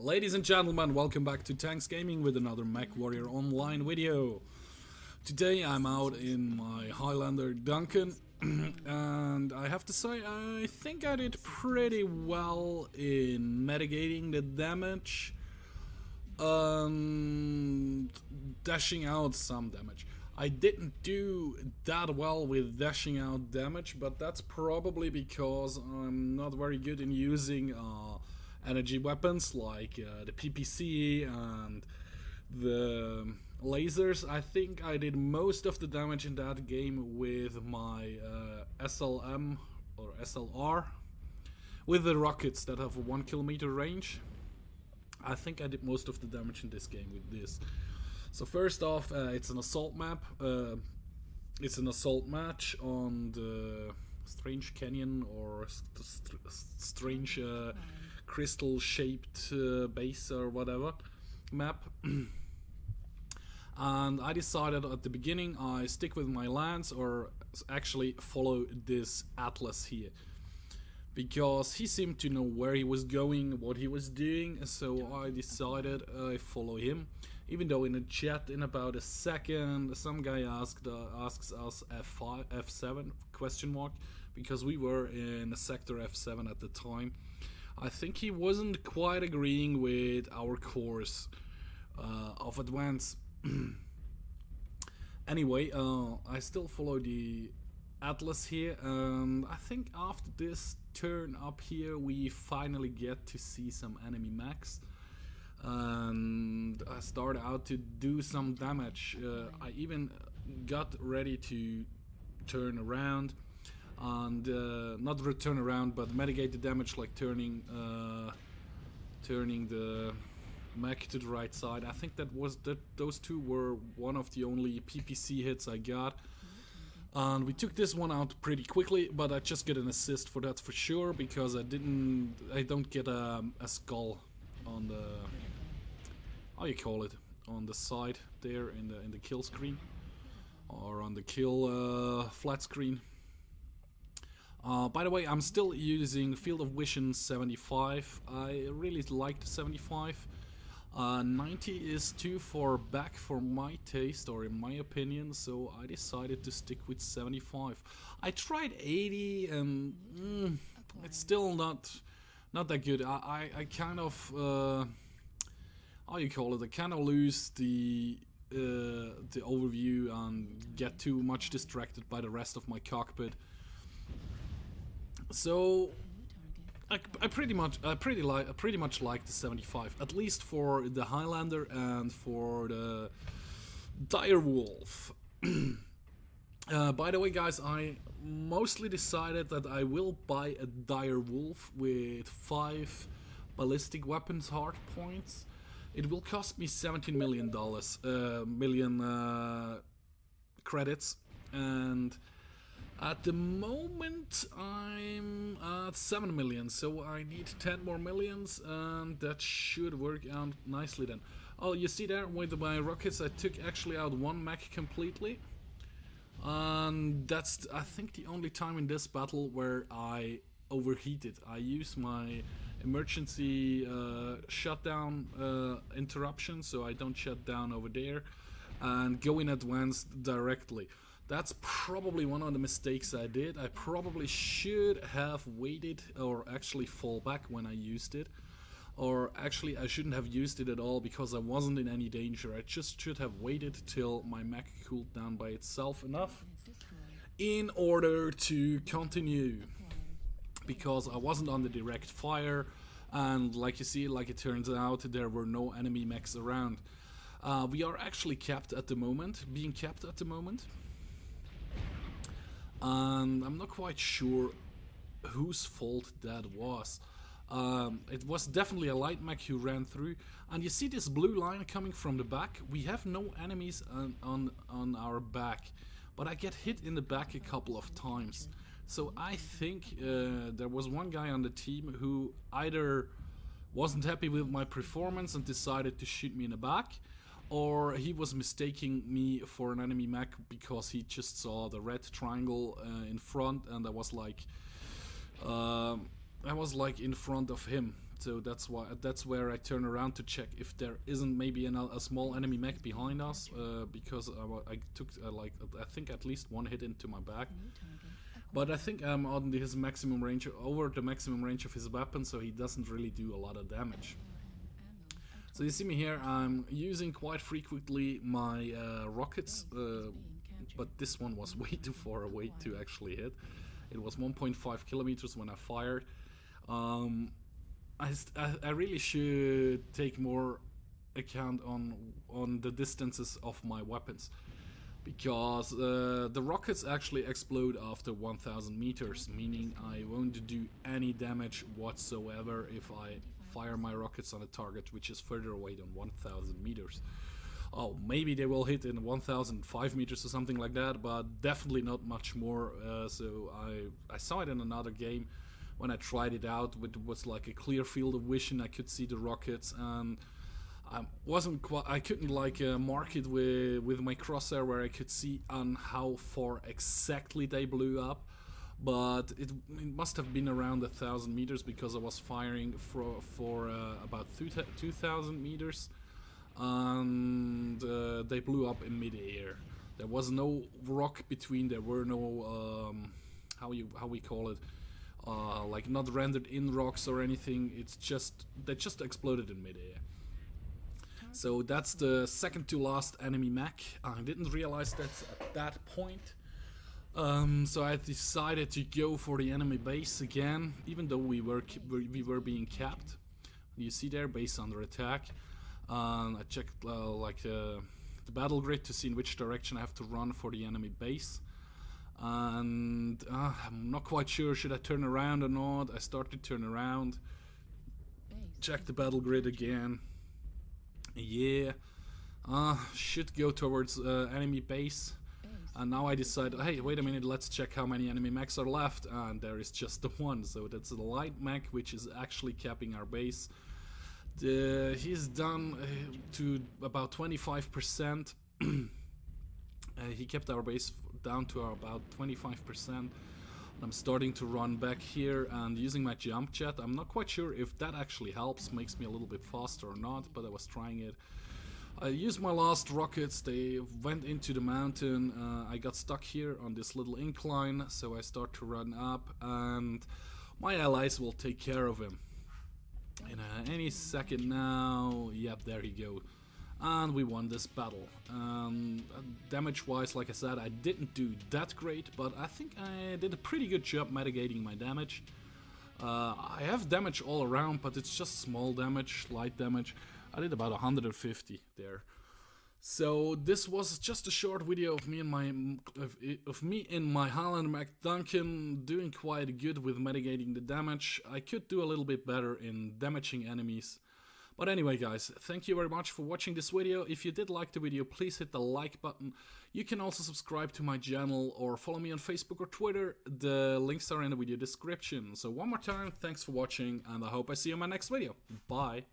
Ladies and gentlemen, welcome back to Tanks Gaming with another MechWarrior Online video. Today I'm out in my Highlander Duncan and I have to say I think I did pretty well in medigating the damage and dashing out some damage. I didn't do that well with dashing out damage, but that's probably because I'm not very good in using energy weapons like the PPC and the lasers. I think I did most of the damage in that game with my SLM or SLR with the rockets that have a 1 kilometer range. I think I did most of the damage in this game with this. So first off, it's an assault map. It's an assault match on the Strange Canyon or strange crystal-shaped base or whatever map. And I decided at the beginning I stick with my lance or actually follow this Atlas here, because he seemed to know where he was going, what he was doing, so I decided I follow him. Even though in a chat in about a second some guy asks us F5, F7 question mark, because we were in sector F7 at the time. I think he wasn't quite agreeing with our course of advance. Anyway, I still follow the Atlas here, and I think after this turn up here we finally get to see some enemy mechs, and I started out to do some damage. I even got ready to turn around and not return around but mitigate the damage, like turning the mech to the right side. I think those two were one of the only PPC hits I got. And we took this one out pretty quickly, but I just get an assist for that for sure, because I don't get a skull on the, how you call it, on the side there in the kill screen, or on the kill flat screen. By the way, I'm still using Field of Vision 75. I really like the 75. 90 is too far back for my taste, or in my opinion, so I decided to stick with 75. I tried 80 and it's still not that good. I kind of how you call it? I kind of lose the overview and get too much distracted by the rest of my cockpit. So I pretty much like the 75, at least for the Highlander and for the Dire Wolfe. By the way, guys, I mostly decided that I will buy a Dire Wolfe with 5 ballistic weapons hard points. It will cost me $17 million credits, and at the moment I'm at 7 million, so I need 10 more millions, and that should work out nicely then. Oh, you see there with my rockets I took actually out one mech completely, and that's I think the only time in this battle where I overheated. I use my emergency shutdown interruption, so I don't shut down over there and go in advance directly. That's probably one of the mistakes I did. I probably should have waited, or actually fall back when I used it. Or actually I shouldn't have used it at all, because I wasn't in any danger. I just should have waited till my mech cooled down by itself enough in order to continue, because I wasn't on the direct fire, and like you see, like it turns out, there were no enemy mechs around. We are actually being capped at the moment. And I'm not quite sure whose fault that was. It was definitely a light mech who ran through. And you see this blue line coming from the back. We have no enemies on our back, but I get hit in the back a couple of times. So I think there was one guy on the team who either wasn't happy with my performance and decided to shoot me in the back, or he was mistaking me for an enemy mech because he just saw the red triangle in front, and I was like in front of him. So that's where I turn around to check if there isn't maybe a small enemy mech behind us, because I took I think at least one hit into my back. But I think I'm on his maximum range, over the maximum range of his weapon, so he doesn't really do a lot of damage. So you see me here, I'm using quite frequently my rockets, but this one was way too far away to actually hit. It was 1.5 kilometers when I fired. I really should take more account on the distances of my weapons, because the rockets actually explode after 1000 meters, meaning I won't do any damage whatsoever if I fire my rockets on a target which is further away than 1000 meters. Oh, maybe they will hit in 1005 meters or something like that, but definitely not much more. So I saw it in another game when I tried it out. It was like a clear field of vision. I could see the rockets, and I couldn't like mark it with my crosshair where I could see on how far exactly they blew up. But it must have been around 1000 meters, because I was firing for about 2000 meters. And they blew up in mid-air. There was no rock between. There were no how we call it, like not rendered in rocks or anything. It's just they just exploded in mid-air. So that's the second to last enemy mech. I didn't realize that at that point. So I decided to go for the enemy base again, even though we were being capped. You see there, base under attack. I checked the battle grid to see in which direction I have to run for the enemy base, and I'm not quite sure, should I turn around or not. I start to turn around, check the battle grid again. Yeah, should go towards enemy base, and now I decide, hey, wait a minute, let's check how many enemy mechs are left, and there is just the one. So that's the light mech, which is actually capping our base. He's done to about 25%. He kept our base down to about 25%. I'm starting to run back here and using my jump jet. I'm not quite sure if that actually helps, makes me a little bit faster or not, but I was trying it. I used my last rockets, they went into the mountain. I got stuck here on this little incline, so I start to run up, and my allies will take care of him. In any second now. Yep, there you go. And we won this battle. Damage wise, like I said, I didn't do that great, but I think I did a pretty good job mitigating my damage. I have damage all around, but it's just small damage, light damage. I did about 150 there. So this was just a short video of me in my Highlander mech Duncan, doing quite good with mitigating the damage. I could do a little bit better in damaging enemies. But anyway guys, thank you very much for watching this video. If you did like the video, please hit the like button. You can also subscribe to my channel or follow me on Facebook or Twitter. The links are in the video description. So one more time, thanks for watching, and I hope I see you in my next video. Bye!